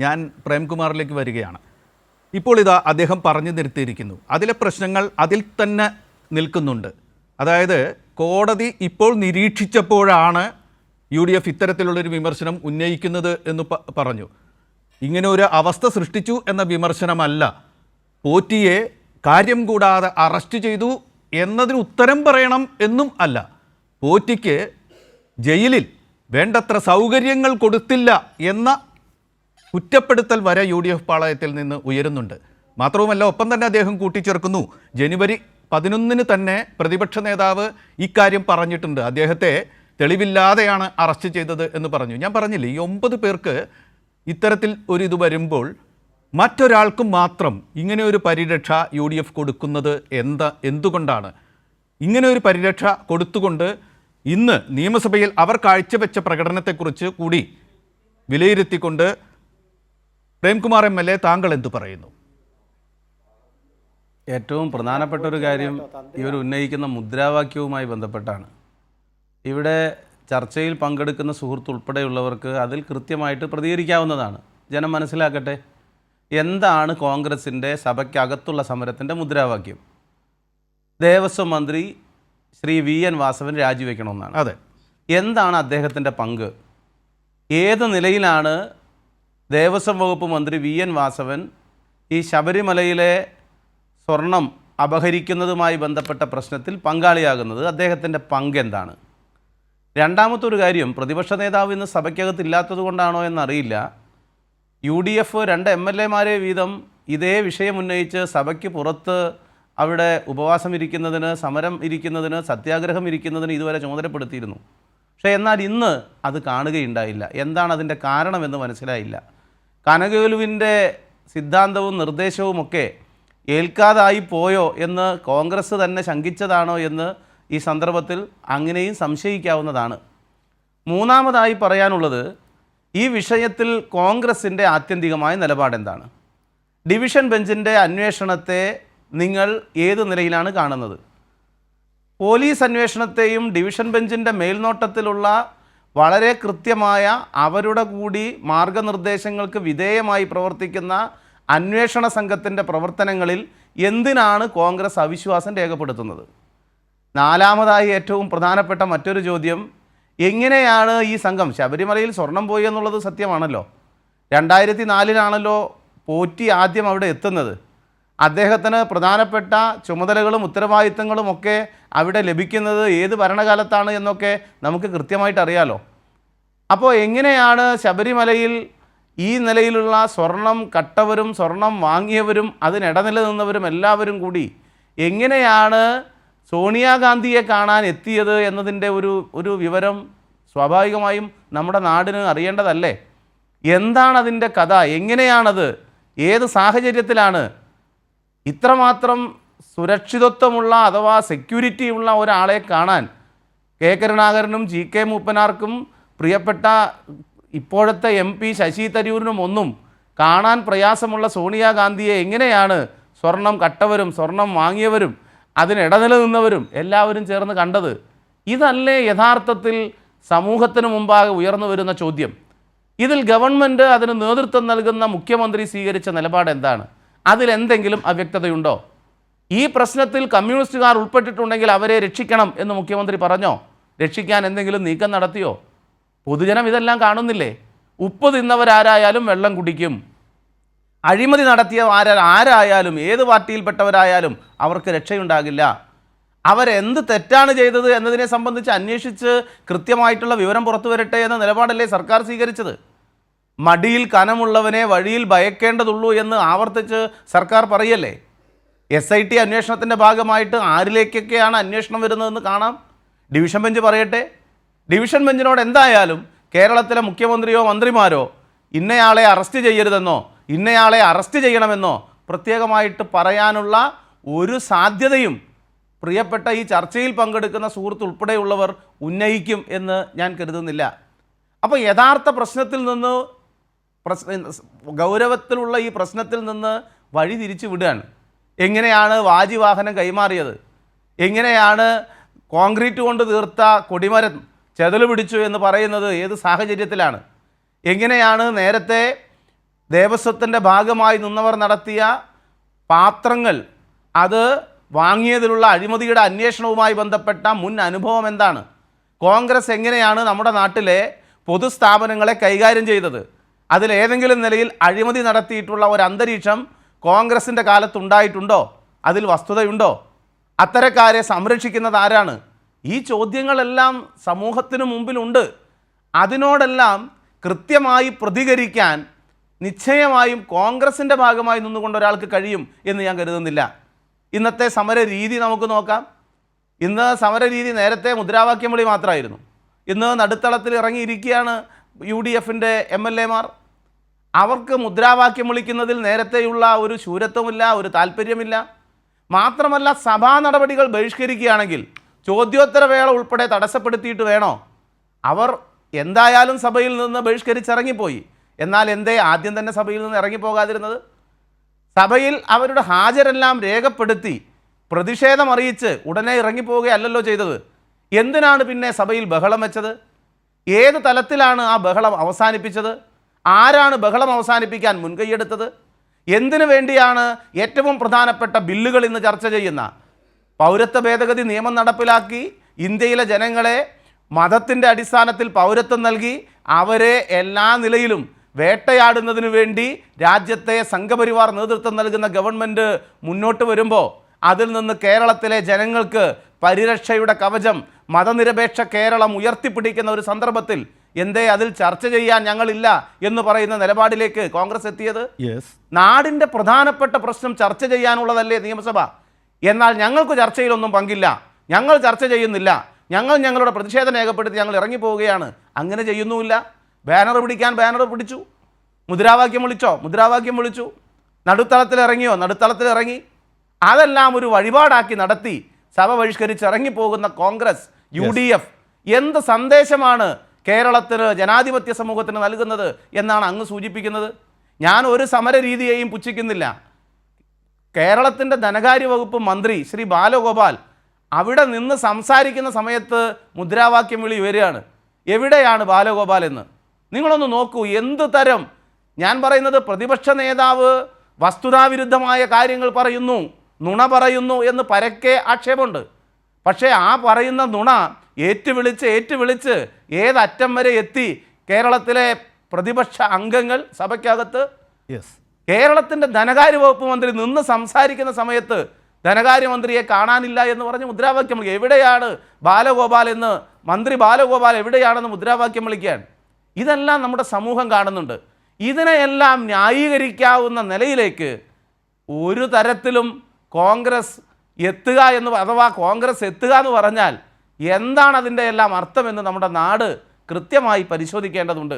ഞാൻ പ്രേംകുമാറിലേക്ക് വരികയാണ്. ഇപ്പോൾ ഇതാ അദ്ദേഹം പറഞ്ഞു നിർത്തിയിരിക്കുന്നു. അതിലെ പ്രശ്നങ്ങൾ അതിൽ തന്നെ നിൽക്കുന്നുണ്ട്. അതായത് കോടതി ഇപ്പോൾ നിരീക്ഷിച്ചപ്പോഴാണ് UDF ഇത്തരത്തിലുള്ളൊരു വിമർശനം ഉന്നയിക്കുന്നത് എന്ന് പറഞ്ഞു. ഇങ്ങനെ ഒരു അവസ്ഥ സൃഷ്ടിച്ചു എന്ന വിമർശനമല്ല, പോറ്റിയെ കാര്യം കൂടാതെ അറസ്റ്റ് ചെയ്തു എന്നതിന് ഉത്തരം പറയണം എന്നും അല്ല, പോറ്റിക്ക് ജയിലിൽ വേണ്ടത്ര സൗകര്യങ്ങൾ കൊടുത്തില്ല എന്ന കുറ്റപ്പെടുത്തൽ വരെ UDF പാളയത്തിൽ നിന്ന് ഉയരുന്നുണ്ട്. മാത്രവുമല്ല, ഒപ്പം തന്നെ അദ്ദേഹം കൂട്ടിച്ചേർക്കുന്നു, ജനുവരി 11 തന്നെ പ്രതിപക്ഷ നേതാവ് ഇക്കാര്യം പറഞ്ഞിട്ടുണ്ട്. അദ്ദേഹത്തെ തെളിവില്ലാതെയാണ് അറസ്റ്റ് ചെയ്തത് എന്ന് പറഞ്ഞു. ഞാൻ പറഞ്ഞില്ലേ, ഈ 9 പേർക്ക് ഇത്തരത്തിൽ ഒരു ഇത് വരുമ്പോൾ മറ്റൊരാൾക്കും മാത്രം ഇങ്ങനെ ഒരു പരിരക്ഷ UDF കൊടുക്കുന്നത് എന്തുകൊണ്ടാണ്? ഇങ്ങനെ ഒരു പരിരക്ഷ കൊടുത്തുകൊണ്ട് ഇന്ന് നിയമസഭയിൽ അവർ കാഴ്ചവെച്ച പ്രകടനത്തെക്കുറിച്ച് കൂടി വിലയിരുത്തിക്കൊണ്ട് പ്രേംകുമാർ MLA താങ്കൾ എന്തു പറയുന്നു? ഏറ്റവും പ്രധാനപ്പെട്ട ഒരു കാര്യം ഇവർ ഉന്നയിക്കുന്ന മുദ്രാവാക്യവുമായി ബന്ധപ്പെട്ടാണ്. ഇവിടെ ചർച്ചയിൽ പങ്കെടുക്കുന്ന സുഹൃത്ത് ഉൾപ്പെടെയുള്ളവർക്ക് അതിൽ കൃത്യമായിട്ട് പ്രതികരിക്കാവുന്നതാണ്. ജനം മനസ്സിലാക്കട്ടെ, എന്താണ് കോൺഗ്രസിൻ്റെ സഭയ്ക്കകത്തുള്ള സമരത്തിൻ്റെ മുദ്രാവാക്യം? ദേവസ്വം മന്ത്രി ശ്രീ VN വാസവൻ രാജിവെക്കണമെന്നാണ്. അതെ. എന്താണ് അദ്ദേഹത്തിൻ്റെ പങ്ക്? ഏത് നിലയിലാണ് ദേവസ്വം വകുപ്പ് മന്ത്രി VN വാസവൻ ഈ ശബരിമലയിലെ സ്വർണം അപഹരിക്കുന്നതുമായി ബന്ധപ്പെട്ട പ്രശ്നത്തിൽ പങ്കാളിയാകുന്നത്? അദ്ദേഹത്തിൻ്റെ പങ്ക് എന്താണ്? രണ്ടാമത്തെ ഒരു കാര്യം, പ്രതിപക്ഷ നേതാവ് ഇന്ന് സഭയ്ക്കകത്ത് ഇല്ലാത്തത് കൊണ്ടാണോ എന്നറിയില്ല, UDF 2 MLA വീതം ഇതേ വിഷയം ഉന്നയിച്ച് സഭയ്ക്ക് പുറത്ത് അവിടെ ഉപവാസം ഇരിക്കുന്നതിന്, സമരം ഇരിക്കുന്നതിന്, സത്യാഗ്രഹം ഇരിക്കുന്നതിന് ഇതുവരെ ചുമതലപ്പെടുത്തിയിരുന്നു. പക്ഷേ എന്നാൽ ഇന്ന് അത് കാണുകയുണ്ടായില്ല. എന്താണ് അതിൻ്റെ കാരണമെന്ന് മനസ്സിലായില്ല. കനകലുവിൻ്റെ സിദ്ധാന്തവും നിർദ്ദേശവുമൊക്കെ ഏൽക്കാതായി പോയോ എന്ന് കോൺഗ്രസ് തന്നെ ശങ്കിച്ചതാണോ എന്ന് ഈ സന്ദർഭത്തിൽ അങ്ങനെയും സംശയിക്കാവുന്നതാണ്. മൂന്നാമതായി പറയാനുള്ളത്, ഈ വിഷയത്തിൽ കോൺഗ്രസിൻ്റെ ആത്യന്തികമായ നിലപാടെന്താണ്? ഡിവിഷൻ ബെഞ്ചിൻ്റെ അന്വേഷണത്തെ നിങ്ങൾ ഏത് നിലയിലാണ് കാണുന്നത്? പോലീസ് അന്വേഷണത്തെയും ഡിവിഷൻ ബെഞ്ചിൻ്റെ മേൽനോട്ടത്തിലുള്ള വളരെ കൃത്യമായ അവരുടെ കൂടി മാർഗനിർദ്ദേശങ്ങൾക്ക് വിധേയമായി പ്രവർത്തിക്കുന്ന അന്വേഷണ സംഘത്തിൻ്റെ പ്രവർത്തനങ്ങളിൽ എന്തിനാണ് കോൺഗ്രസ് അവിശ്വാസം രേഖപ്പെടുത്തുന്നത്? നാലാമതായി ഏറ്റവും പ്രധാനപ്പെട്ട മറ്റൊരു ചോദ്യം, എങ്ങനെയാണ് ഈ സംഘം, ശബരിമലയിൽ സ്വർണം പോയി എന്നുള്ളത് സത്യമാണല്ലോ, 2004 പോറ്റി ആദ്യം അവിടെ എത്തുന്നത്. അദ്ദേഹത്തിന് പ്രധാനപ്പെട്ട ചുമതലകളും ഉത്തരവാദിത്തങ്ങളും ഒക്കെ അവിടെ ലഭിക്കുന്നത് ഏത് ഭരണകാലത്താണ് എന്നൊക്കെ നമുക്ക് കൃത്യമായിട്ട് അറിയാലോ. അപ്പോൾ എങ്ങനെയാണ് ശബരിമലയിൽ ഈ നിലയിലുള്ള സ്വർണം കട്ടവരും സ്വർണം വാങ്ങിയവരും അതിനിടനില നിന്നവരും എല്ലാവരും കൂടി എങ്ങനെയാണ് സോണിയാഗാന്ധിയെ കാണാൻ എത്തിയത് എന്നതിൻ്റെ ഒരു വിവരം സ്വാഭാവികമായും നമ്മുടെ നാടിന് അറിയേണ്ടതല്ലേ? എന്താണ് അതിൻ്റെ കഥ? എങ്ങനെയാണത്? ഏത് സാഹചര്യത്തിലാണ് ഇത്രമാത്രം സുരക്ഷിതത്വമുള്ള അഥവാ സെക്യൂരിറ്റി ഉള്ള ഒരാളെ കാണാൻ കരുണാകരനും GK മൂപ്പനാർക്കും പ്രിയപ്പെട്ട ഇപ്പോഴത്തെ MP ശശി തരൂരിനും ഒന്നും കാണാൻ പ്രയാസമുള്ള സോണിയാഗാന്ധിയെ എങ്ങനെയാണ് സ്വർണം കട്ടവരും സ്വർണം വാങ്ങിയവരും അതിനിടനില നിന്നവരും എല്ലാവരും ചേർന്ന് കണ്ടത്? ഇതല്ലേ യഥാർത്ഥത്തിൽ സമൂഹത്തിന് മുമ്പാകെ ഉയർന്നു വരുന്ന ചോദ്യം. ഇതിൽ ഗവൺമെൻറ് അതിന് നേതൃത്വം നൽകുന്ന മുഖ്യമന്ത്രി സ്വീകരിച്ച നിലപാട് എന്താണ്? അതിലെന്തെങ്കിലും അവ്യക്തതയുണ്ടോ? ഈ പ്രശ്നത്തിൽ കമ്മ്യൂണിസ്റ്റുകാർ ഉൾപ്പെട്ടിട്ടുണ്ടെങ്കിൽ അവരെ രക്ഷിക്കണം എന്ന് മുഖ്യമന്ത്രി പറഞ്ഞോ? രക്ഷിക്കാൻ എന്തെങ്കിലും നീക്കം നടത്തിയോ? പൊതുജനം ഇതെല്ലാം കാണുന്നില്ലേ? ഉപ്പ് തിന്നവരാരായാലും വെള്ളം കുടിക്കും. അഴിമതി നടത്തിയ ആരായാലും ഏത് പാർട്ടിയിൽപ്പെട്ടവരായാലും അവർക്ക് രക്ഷയുണ്ടാകില്ല. അവരെന്ത് തെറ്റാണ് ചെയ്തത് എന്നതിനെ സംബന്ധിച്ച് അന്വേഷിച്ച് കൃത്യമായിട്ടുള്ള വിവരം പുറത്തു വരട്ടെ എന്ന നിലപാടല്ലേ സർക്കാർ സ്വീകരിച്ചത്? മടിയിൽ കനമുള്ളവനെ വഴിയിൽ ഭയക്കേണ്ടതുള്ളൂ എന്ന് ആവർത്തിച്ച് സർക്കാർ പറയല്ലേ? SIT അന്വേഷണത്തിൻ്റെ ഭാഗമായിട്ട് ആരിലേക്കൊക്കെയാണ് അന്വേഷണം വരുന്നതെന്ന് കാണാം. ഡിവിഷൻ ബെഞ്ച് പറയട്ടെ. ഡിവിഷൻ ബെഞ്ചിനോട് എന്തായാലും കേരളത്തിലെ മുഖ്യമന്ത്രിയോ മന്ത്രിമാരോ ഇന്നയാളെ അറസ്റ്റ് ചെയ്യരുതെന്നോ ഇന്നയാളെ അറസ്റ്റ് ചെയ്യണമെന്നോ പ്രത്യേകമായിട്ട് പറയാനുള്ള ഒരു സാധ്യതയും പ്രിയപ്പെട്ട ഈ ചർച്ചയിൽ പങ്കെടുക്കുന്ന സുഹൃത്ത് ഉൾപ്പെടെയുള്ളവർ ഉന്നയിക്കും എന്ന് ഞാൻ കരുതുന്നില്ല. അപ്പോൾ യഥാർത്ഥ പ്രശ്നത്തിൽ നിന്ന് ഗൗരവത്തിലുള്ള ഈ പ്രശ്നത്തിൽ നിന്ന് വഴി തിരിച്ചു വിടുകയാണ്. എങ്ങനെയാണ് വാജിവാഹനം കൈമാറിയത്? എങ്ങനെയാണ് കോൺക്രീറ്റ് കൊണ്ട് തീർത്ത കൊടിമരം ചെതല് പിടിച്ചു എന്ന് പറയുന്നത് ഏത് സാഹചര്യത്തിലാണ്? എങ്ങനെയാണ് നേരത്തെ ദേവസ്വത്തിൻ്റെ ഭാഗമായി നിന്നവർ നടത്തിയ പാത്രങ്ങൾ അത് വാങ്ങിയതിലുള്ള അഴിമതിയുടെ അന്വേഷണവുമായി ബന്ധപ്പെട്ട മുൻ അനുഭവം എന്താണ്? കോൺഗ്രസ് എങ്ങനെയാണ് നമ്മുടെ നാട്ടിലെ പൊതുസ്ഥാപനങ്ങളെ കൈകാര്യം ചെയ്തത്? അതിലേതെങ്കിലും നിലയിൽ അഴിമതി നടത്തിയിട്ടുള്ള ഒരു അന്തരീക്ഷം കോൺഗ്രസിൻ്റെ കാലത്തുണ്ടായിട്ടുണ്ടോ? അതിൽ വസ്തുതയുണ്ടോ? അത്തരക്കാരെ സംരക്ഷിക്കുന്നത് ആരാണ്? ഈ ചോദ്യങ്ങളെല്ലാം സമൂഹത്തിന് മുമ്പിലുണ്ട്. അതിനോടെല്ലാം കൃത്യമായി പ്രതികരിക്കാൻ നിശ്ചയമായും കോൺഗ്രസിൻ്റെ ഭാഗമായി നിന്നുകൊണ്ട് ഒരാൾക്ക് കഴിയും എന്ന് ഞാൻ കരുതുന്നില്ല. ഇന്നത്തെ സമര രീതി നമുക്ക് നോക്കാം. ഇന്ന് സമര രീതി നേരത്തെ മുദ്രാവാക്യം വിളി മാത്രമായിരുന്നു. ഇന്ന് നടുത്തളത്തിൽ ഇറങ്ങിയിരിക്കുകയാണ് UDFൻ്റെ MLA മാർ. അവർക്ക് മുദ്രാവാക്യം വിളിക്കുന്നതിൽ നേരത്തെയുള്ള ഒരു ശൂരത്വമില്ല, ഒരു താല്പര്യമില്ല. മാത്രമല്ല, സഭാ നടപടികൾ ബഹിഷ്കരിക്കുകയാണെങ്കിൽ ചോദ്യോത്തരവേള ഉൾപ്പെടെ തടസ്സപ്പെടുത്തിയിട്ട് വേണോ? അവർ എന്തായാലും സഭയിൽ നിന്ന് ബഹിഷ്കരിച്ചിറങ്ങിപ്പോയി. എന്നാൽ എന്തേ ആദ്യം തന്നെ സഭയിൽ നിന്ന് ഇറങ്ങിപ്പോകാതിരുന്നത്? സഭയിൽ അവരുടെ ഹാജരെല്ലാം രേഖപ്പെടുത്തി പ്രതിഷേധം അറിയിച്ച് ഉടനെ ഇറങ്ങിപ്പോവുകയല്ലല്ലോ ചെയ്തത്. എന്തിനാണ് പിന്നെ സഭയിൽ ബഹളം വെച്ചത്? ഏത് തലത്തിലാണ് ആ ബഹളം അവസാനിപ്പിച്ചത്? ആരാണ് ബഹളം അവസാനിപ്പിക്കാൻ മുൻകൈയെടുത്തത്? എന്തിനു വേണ്ടിയാണ് ഏറ്റവും പ്രധാനപ്പെട്ട ബില്ലുകൾ ഇന്ന് ചർച്ച ചെയ്യുന്ന പൗരത്വ ഭേദഗതി നിയമം നടപ്പിലാക്കി ഇന്ത്യയിലെ ജനങ്ങളെ മതത്തിൻ്റെ അടിസ്ഥാനത്തിൽ പൗരത്വം നൽകി അവരെ എല്ലാ നിലയിലും വേട്ടയാടുന്നതിനു വേണ്ടി രാജ്യത്തെ സംഘപരിവാർ നേതൃത്വം നൽകുന്ന ഗവൺമെൻറ് മുന്നോട്ട് വരുമ്പോൾ അതിൽ നിന്ന് കേരളത്തിലെ ജനങ്ങൾക്ക് പരിരക്ഷയുടെ കവചം മതനിരപേക്ഷ കേരളം ഉയർത്തിപ്പിടിക്കുന്ന ഒരു സന്ദർഭത്തിൽ എന്തേ അതിൽ ചർച്ച ചെയ്യാൻ ഞങ്ങളില്ല എന്ന് പറയുന്ന നിലപാടിലേക്ക് കോൺഗ്രസ് എത്തിയത്? നാടിൻ്റെ പ്രധാനപ്പെട്ട പ്രശ്നം ചർച്ച ചെയ്യാനുള്ളതല്ലേ നിയമസഭ? എന്നാൽ ഞങ്ങൾക്ക് ചർച്ചയിലൊന്നും പങ്കില്ല, ഞങ്ങൾ ചർച്ച ചെയ്യുന്നില്ല, ഞങ്ങൾ ഞങ്ങളുടെ പ്രതിഷേധം രേഖപ്പെടുത്തി ഞങ്ങൾ ഇറങ്ങിപ്പോവുകയാണ്. അങ്ങനെ ചെയ്യുന്നുമില്ല. ബാനർ പിടിക്കാൻ ബാനർ പിടിച്ചു, മുദ്രാവാക്യം വിളിച്ചോ മുദ്രാവാക്യം വിളിച്ചു, നടുത്തളത്തിൽ ഇറങ്ങിയോ നടുത്തളത്തിൽ ഇറങ്ങി. അതെല്ലാം ഒരു വഴിപാടാക്കി നടത്തി സഭ ബഹിഷ്കരിച്ച് ഇറങ്ങിപ്പോകുന്ന കോൺഗ്രസ്, UDF എന്ത് സന്ദേശമാണ് കേരളത്തിന്, ജനാധിപത്യ സമൂഹത്തിന് നൽകുന്നത് എന്നാണ് അങ്ങ് സൂചിപ്പിക്കുന്നത്? ഞാൻ ഒരു സമര രീതിയെയും പുച്ഛിക്കുന്നില്ല. കേരളത്തിൻ്റെ ധനകാര്യ വകുപ്പ് മന്ത്രി ശ്രീ ബാലഗോപാൽ അവിടെ നിന്ന് സംസാരിക്കുന്ന സമയത്ത് മുദ്രാവാക്യം വിളി വരികയാണ്. എവിടെയാണ് ബാലഗോപാൽ എന്ന് നിങ്ങളൊന്ന് നോക്കൂ. എന്ത് തരം, ഞാൻ പറയുന്നത് പ്രതിപക്ഷ നേതാവ് വസ്തുതാവിരുദ്ധമായ കാര്യങ്ങൾ പറയുന്നു, നുണ പറയുന്നു എന്ന് പരക്കെ ആക്ഷേപമുണ്ട്. പക്ഷേ ആ പറയുന്ന നുണ ഏറ്റുവിളിച്ച് ഏതറ്റം വരെ എത്തി കേരളത്തിലെ പ്രതിപക്ഷ അംഗങ്ങൾ സഭയ്ക്കകത്ത്? കേരളത്തിൻ്റെ ധനകാര്യ വകുപ്പ് മന്ത്രി നിന്ന് സംസാരിക്കുന്ന സമയത്ത് ധനകാര്യമന്ത്രിയെ കാണാനില്ല എന്ന് പറഞ്ഞ് മുദ്രാവാക്യം വിളിക്കുക. എവിടെയാണ് ബാലഗോപാൽ എന്ന്, മന്ത്രി ബാലഗോപാൽ എവിടെയാണെന്ന് മുദ്രാവാക്യം വിളിക്കാൻ? ഇതെല്ലാം നമ്മുടെ സമൂഹം കാണുന്നുണ്ട്. ഇതിനെയെല്ലാം ന്യായീകരിക്കാവുന്ന നിലയിലേക്ക് ഒരു തരത്തിലും കോൺഗ്രസ് എത്തുക എന്ന്, അഥവാ കോൺഗ്രസ് എത്തുക എന്ന് പറഞ്ഞാൽ എന്താണ് അതിൻ്റെ എല്ലാം അർത്ഥമെന്ന് നമ്മുടെ നാട് കൃത്യമായി പരിശോധിക്കേണ്ടതുണ്ട്.